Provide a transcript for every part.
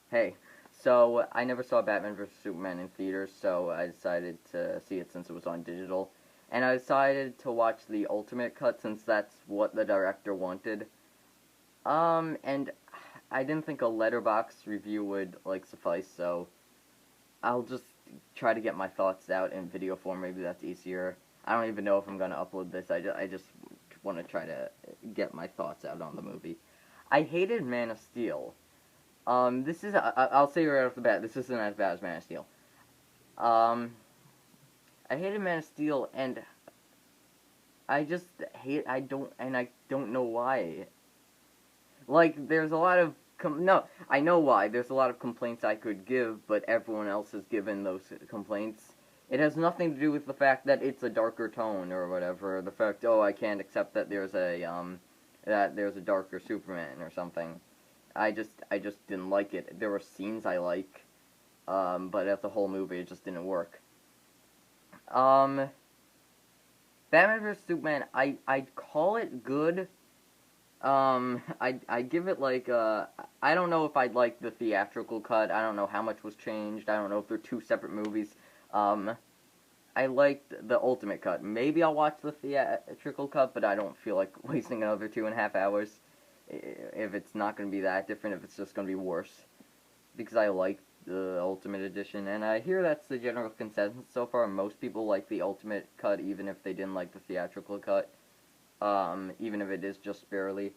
Hey, so I never saw Batman vs Superman in theaters, so I decided to see it since it was on digital, and I decided to watch the Ultimate Cut since that's what the director wanted. And I didn't think a letterbox review would suffice, so I'll just try to get my thoughts out in video form. Maybe that's easier. I don't even know if I'm gonna upload this. I just want to try to get my thoughts out on the movie. I hated Man of Steel. This is, I'll say right off the bat, this isn't as bad as Man of Steel. Um, I hated Man of Steel, and I just I don't know why. There's a lot of, no, I know why. There's a lot of complaints I could give, but everyone else has given those complaints. It has nothing to do with the fact that it's a darker tone or whatever. The fact, oh, I can't accept that there's a darker Superman or something. I just didn't like it. There were scenes I like, but as a whole movie, it just didn't work. Um, Batman vs Superman, I'd call it good. I give it I don't know if I'd like the theatrical cut. I don't know how much was changed. I don't know if they're two separate movies. Um, I liked the Ultimate Cut. Maybe I'll watch the theatrical cut, but I don't feel like wasting another 2.5 hours if it's not going to be that different, if it's just going to be worse. Because I like the Ultimate Edition, and I hear that's the general consensus so far. Most people like the Ultimate Cut, even if they didn't like the theatrical cut, even if it is just barely.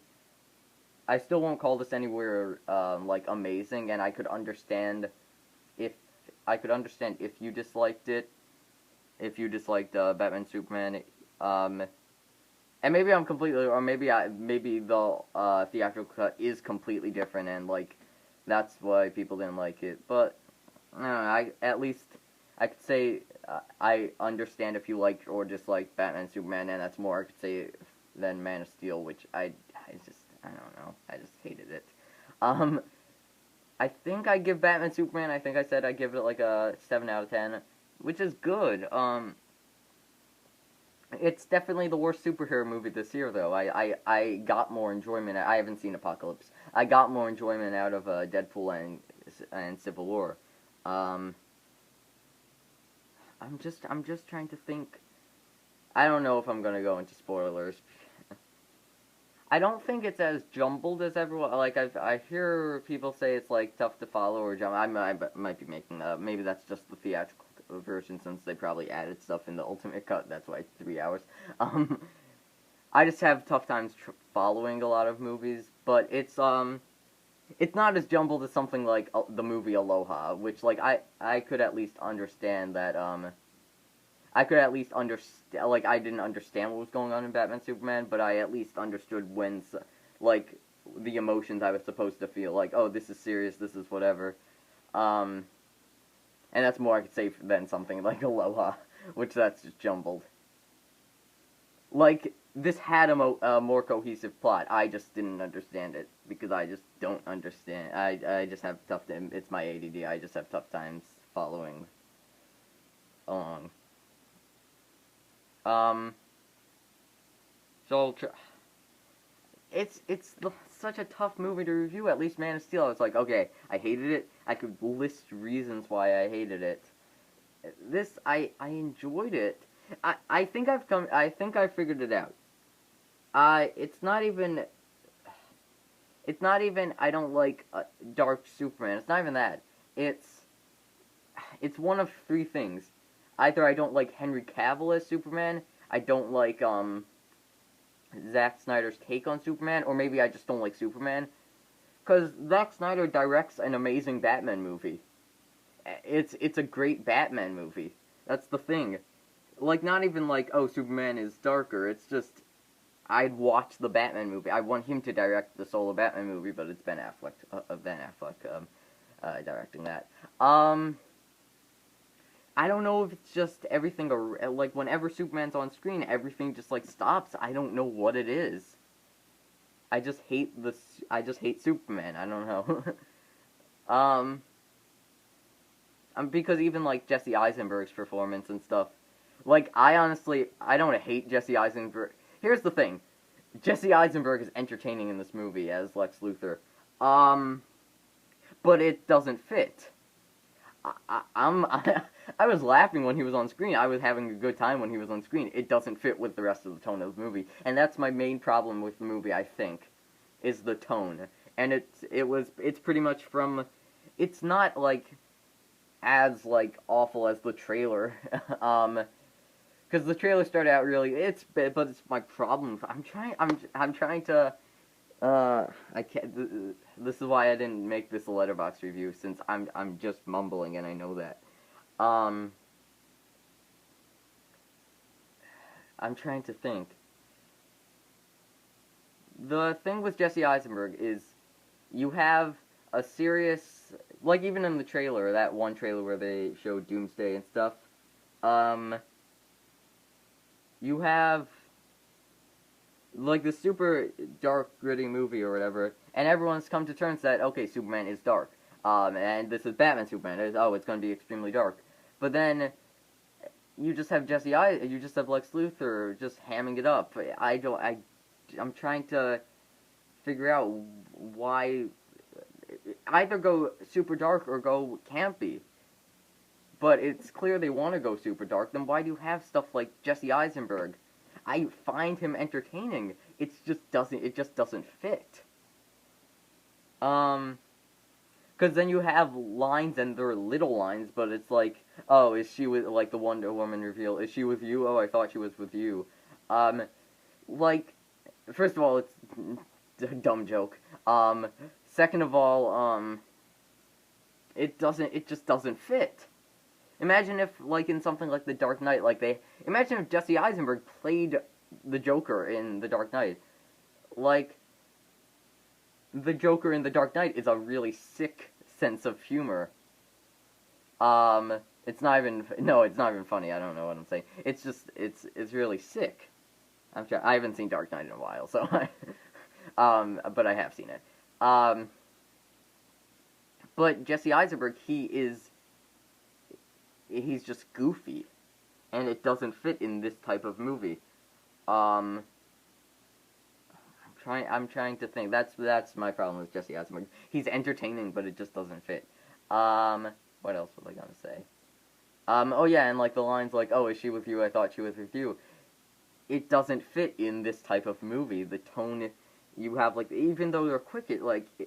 I still won't call this anywhere, amazing, and I could understand if you disliked it, if you disliked Batman Superman, and maybe I'm completely, or maybe the theatrical cut is completely different, and that's why people didn't like it. But I don't know, at least I could say I understand if you liked or disliked Batman Superman, and that's more I could say than Man of Steel, which I don't know, I just hated it. Um, I think I give Batman Superman. I think I said I give it like a 7 out of 10, which is good. It's definitely the worst superhero movie this year, though. I got more enjoyment. I haven't seen Apocalypse. I got more enjoyment out of Deadpool and Civil War. Um, I'm just trying to think. I don't know if I'm gonna go into spoilers. I don't think it's as jumbled as everyone. I hear people say it's tough to follow or jump. I might be making that up. Maybe that's just the theatrical version since they probably added stuff in the Ultimate Cut. That's why it's 3 hours. Um, I just have tough times following a lot of movies, but it's not as jumbled as something like the movie Aloha, which I could at least understand that I could at least understand, I didn't understand what was going on in Batman Superman, but I at least understood like, the emotions I was supposed to feel. Oh, this is serious, this is whatever. And that's more I could say than something like Aloha, which that's just jumbled. This had a more cohesive plot. I just didn't understand it, because I just don't understand. I just have tough time. It's my ADD. I just have tough times following along. Um, so such a tough movie to review. At least Man of Steel, I was like, okay, I hated it. I could list reasons why I hated it. This, I enjoyed it. I think I think I figured it out. It's not even, I don't like Dark Superman. It's not even that. It's one of three things. Either I don't like Henry Cavill as Superman, I don't like Zack Snyder's take on Superman, or maybe I just don't like Superman. Because Zack Snyder directs an amazing Batman movie. It's a great Batman movie. That's the thing. Not even oh, Superman is darker. It's just, I'd watch the Batman movie. I want him to direct the solo Batman movie, but it's Ben Affleck, directing that. I don't know if it's just everything, whenever Superman's on screen, everything just, stops. I don't know what it is. I just hate Superman. I don't know. Because even, Jesse Eisenberg's performance and stuff, I don't hate Jesse Eisenberg. Here's the thing. Jesse Eisenberg is entertaining in this movie as Lex Luthor. but it doesn't fit. I was laughing when he was on screen. I was having a good time when he was on screen. It doesn't fit with the rest of the tone of the movie, and that's my main problem with the movie. I think, is the tone, and it's pretty much from. It's not like as like awful as the trailer, because the trailer started out really. But it's my problem. I'm trying to. I can't. This is why I didn't make this a letterbox review, since I'm just mumbling and I know that. I'm trying to think. The thing with Jesse Eisenberg is, you have a serious, like even in the trailer, that one trailer where they show Doomsday and stuff. You have like the super dark, gritty movie or whatever, and everyone's come to terms that, okay, Superman is dark, and this is Batman Superman, it's going to be extremely dark. But then you just have you just have Lex Luthor just hamming it up. I'm trying to figure out why, either go super dark or go campy. But it's clear they want to go super dark, then why do you have stuff like Jesse Eisenberg? I find him entertaining. It just doesn't fit. Because then you have lines, and they're little lines, but it's like, oh, is she with, like the Wonder Woman reveal, is she with you? Oh, I thought she was with you. Like, first of all, it's a dumb joke. Second of all, it just doesn't fit. Imagine if, like, in something like The Dark Knight, imagine if Jesse Eisenberg played the Joker in The Dark Knight. Like, the Joker in The Dark Knight is a really sick sense of humor. It's not even funny, I don't know what I'm saying. It's just, it's really sick. I haven't seen Dark Knight in a while, so, but I have seen it. But Jesse Eisenberg, he's just goofy, and it doesn't fit in this type of movie. I'm trying to think. That's my problem with Jesse Eisenberg. He's entertaining, but it just doesn't fit. What else was I gonna say? Oh yeah, and like the lines like, "Oh, is she with you? I thought she was with you." It doesn't fit in this type of movie. The tone you have, like, even though they're quick, even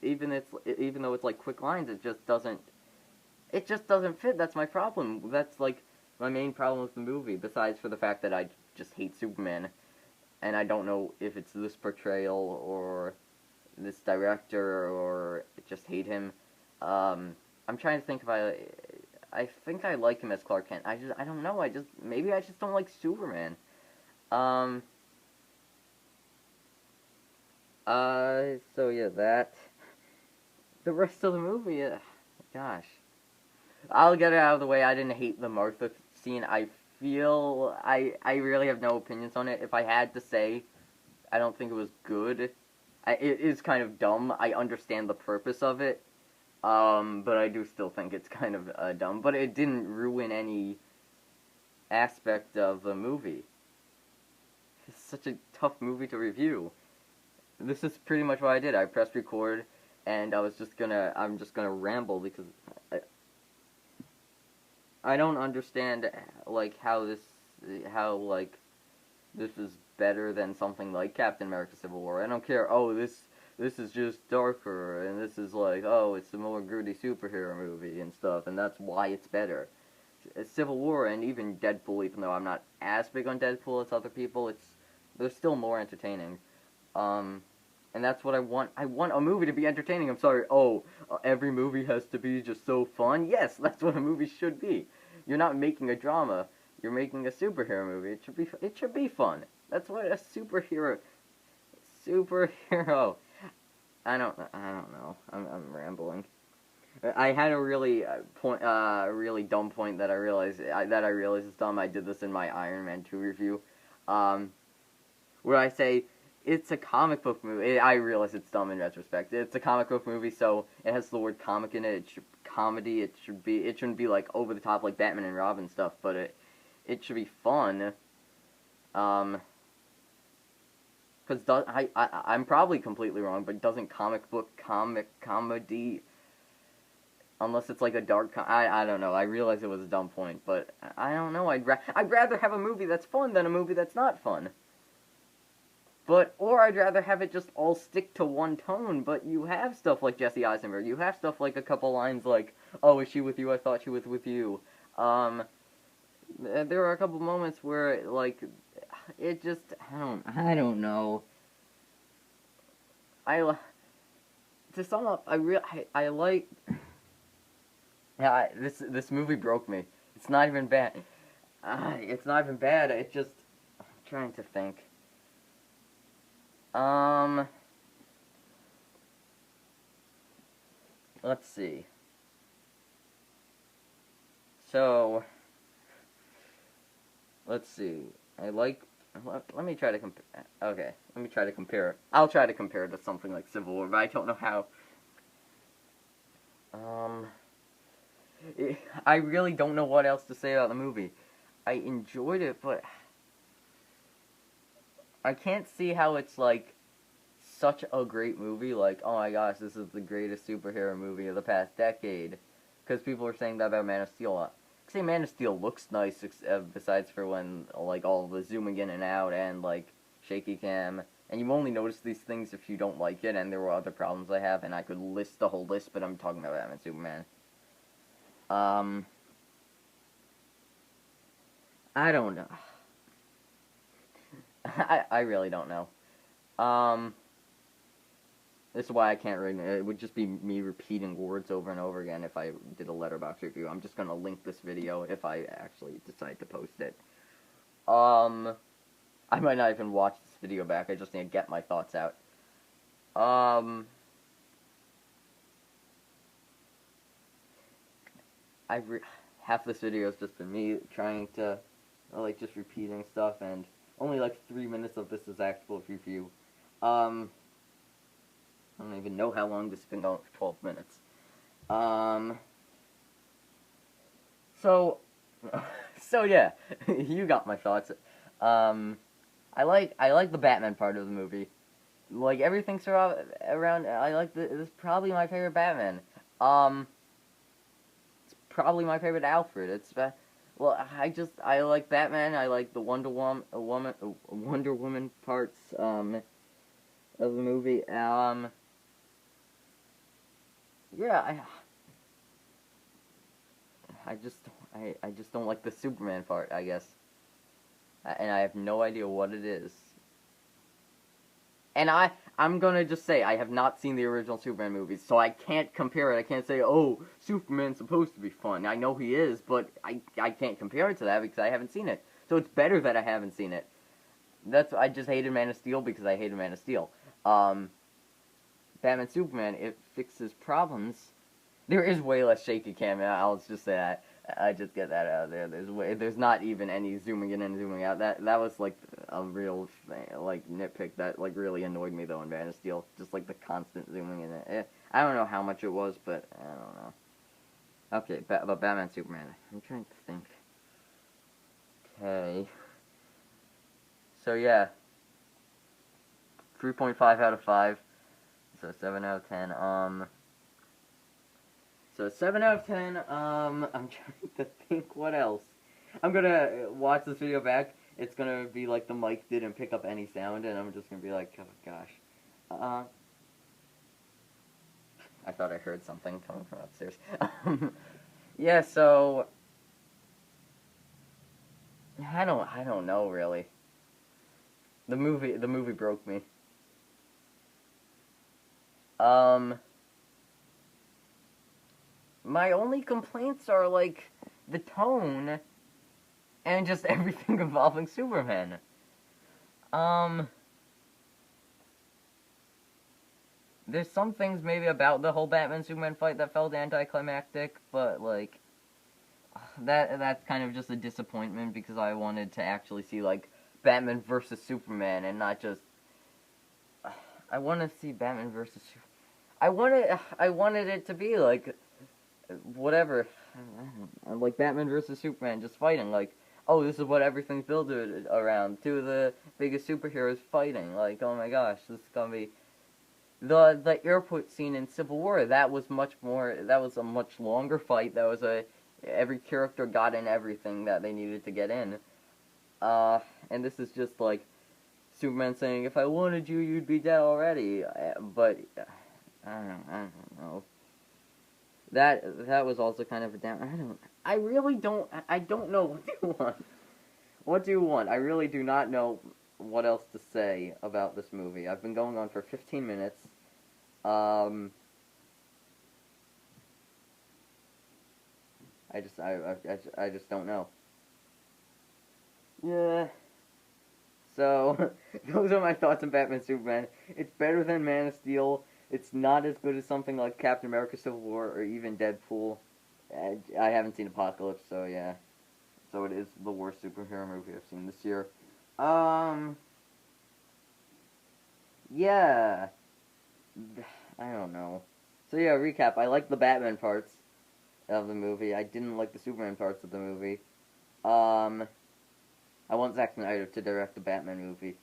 though it's like quick lines, it just doesn't fit. That's my problem. That's, like, my main problem with the movie, besides for the fact that I just hate Superman. And I don't know if it's this portrayal, or this director, or just hate him. I'm trying to think if I think I like him as Clark Kent. I don't know, maybe I just don't like Superman. So yeah, that. The rest of the movie, gosh. I'll get it out of the way. I didn't hate the Martha scene. I feel I really have no opinions on it. If I had to say, I don't think it was good. It is kind of dumb. I understand the purpose of it, but I do still think it's kind of dumb. But it didn't ruin any aspect of the movie. It's such a tough movie to review. This is pretty much what I did. I pressed record, and I'm just gonna ramble because I don't understand, like, how this is better than something like Captain America: Civil War. I don't care, oh, this is just darker, and this is like, oh, it's a more gritty superhero movie and stuff, and that's why it's better. Civil War and even Deadpool, even though I'm not as big on Deadpool as other people, they're still more entertaining. And that's what I want. I want a movie to be entertaining. I'm sorry, every movie has to be just so fun. Yes, that's what a movie should be. You're not making a drama. You're making a superhero movie. It should be fun. That's what a superhero. I don't know. I'm rambling. I had a really really dumb point that I realized is dumb. I did this in my Iron Man 2 review, where I say, it's a comic book movie. I realize it's dumb in retrospect. It's a comic book movie, so it has the word comic in it. It should comedy. It shouldn't be like over the top like Batman and Robin stuff, but it should be fun. Because I'm probably completely wrong, but doesn't comic book comedy, unless it's like a dark I don't know. I realize it was a dumb point, but I don't know. I'd rather have a movie that's fun than a movie that's not fun. Or I'd rather have it just all stick to one tone, but you have stuff like Jesse Eisenberg. You have stuff like a couple lines like, "Oh, is she with you? I thought she was with you." There are a couple moments where, like, it just, I don't know. To sum up, I like, yeah, this movie broke me. It's not even bad. It's not even bad. It just, I'm trying to think. Let's see. So, let's see. Let me try to compare. Okay, let me try to compare. I'll try to compare it to something like Civil War, but I don't know how. I really don't know what else to say about the movie. I enjoyed it, but I can't see how it's, like, such a great movie. Like, oh my gosh, this is the greatest superhero movie of the past decade. Because people are saying that about Man of Steel. I say Man of Steel looks nice, besides for when, like, all the zooming in and out and, like, shaky cam. And you only notice these things if you don't like it, and there were other problems I have, and I could list the whole list, but I'm talking about Batman Superman. I don't know. I really don't know. This is why I can't read it. It would just be me repeating words over and over again if I did a letterbox review. I'm just gonna link this video if I actually decide to post it. I might not even watch this video back. I just need to get my thoughts out. Half this video has just been me trying to, like, just repeating stuff, and only like 3 minutes of this is actual review. I don't even know how long this has been going for 12 minutes. So yeah, you got my thoughts. I like the Batman part of the movie. Like, everything around, I like this is probably my favorite Batman. It's probably my favorite Alfred. Well, I like Batman. I like the Wonder Woman parts of the movie. Yeah, I just don't like the Superman part, I guess. And I have no idea what it is. And I'm gonna just say, I have not seen the original Superman movies, so I can't compare it. I can't say, oh, Superman's supposed to be fun. I know he is, but I can't compare it to that because I haven't seen it. So it's better that I haven't seen it. I just hated Man of Steel because I hated Man of Steel. Batman Superman, it fixes problems. There is way less shaky cam, I'll just say that. I just get that out of there. There's not even any zooming in and zooming out. That was like a real like nitpick that like really annoyed me though in Man of Steel. Just like the constant zooming in. I don't know how much it was, but I don't know. Okay, but Batman Superman. I'm trying to think. Okay. So yeah. 3.5 out of 5. So 7 out of 10. So 7 out of 10, I'm trying to think what else. I'm gonna watch this video back. It's gonna be like the mic didn't pick up any sound, and I'm just gonna be like, oh gosh. I thought I heard something coming from upstairs. Yeah, so I don't know really. The movie broke me. My only complaints are, like, the tone, and just everything involving Superman. There's some things maybe about the whole Batman-Superman fight that felt anticlimactic, but, like, that's kind of just a disappointment, because I wanted to actually see, like, Batman versus Superman, and not just... I want to see Batman versus Superman. I wanted it to be, like... whatever, like Batman versus Superman, just fighting. Like, oh, this is what everything's built around. Two of the biggest superheroes fighting. Like, oh my gosh, this is gonna be the airport scene in Civil War. That was much more. That was a much longer fight. That was a every character got in everything that they needed to get in. And this is just like Superman saying, "If I wanted you, you'd be dead already." But I don't know. That was also kind of a down. I really don't. I don't know what do you want. What do you want? I really do not know what else to say about this movie. I've been going on for 15 minutes. Um, I just don't know. Yeah. So, those are my thoughts on Batman Superman. It's better than Man of Steel. It's not as good as something like Captain America Civil War or even Deadpool. I haven't seen Apocalypse, so yeah. So it is the worst superhero movie I've seen this year. Um, yeah. I don't know. So yeah, recap. I like the Batman parts of the movie. I didn't like the Superman parts of the movie. Um, I want Zack Snyder to direct the Batman movie.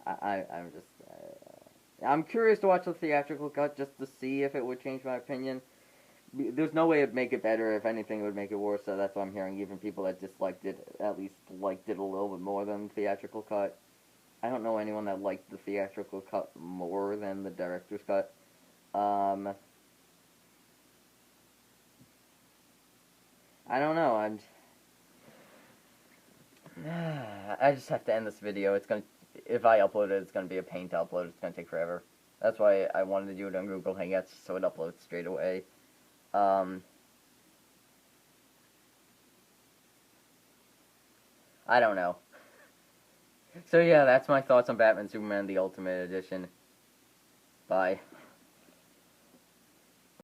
I'm just, I'm curious to watch the theatrical cut just to see if it would change my opinion. There's no way it'd make it better. If anything, it would make it worse. So that's why I'm hearing even people that disliked it at least liked it a little bit more than the theatrical cut. I don't know anyone that liked the theatrical cut more than the director's cut. Um, I don't know. I just have to end this video. If I upload it, it's gonna be a pain to upload. It's gonna take forever. That's why I wanted to do it on Google Hangouts so it uploads straight away. I don't know. So yeah, that's my thoughts on Batman Superman the Ultimate Edition. Bye.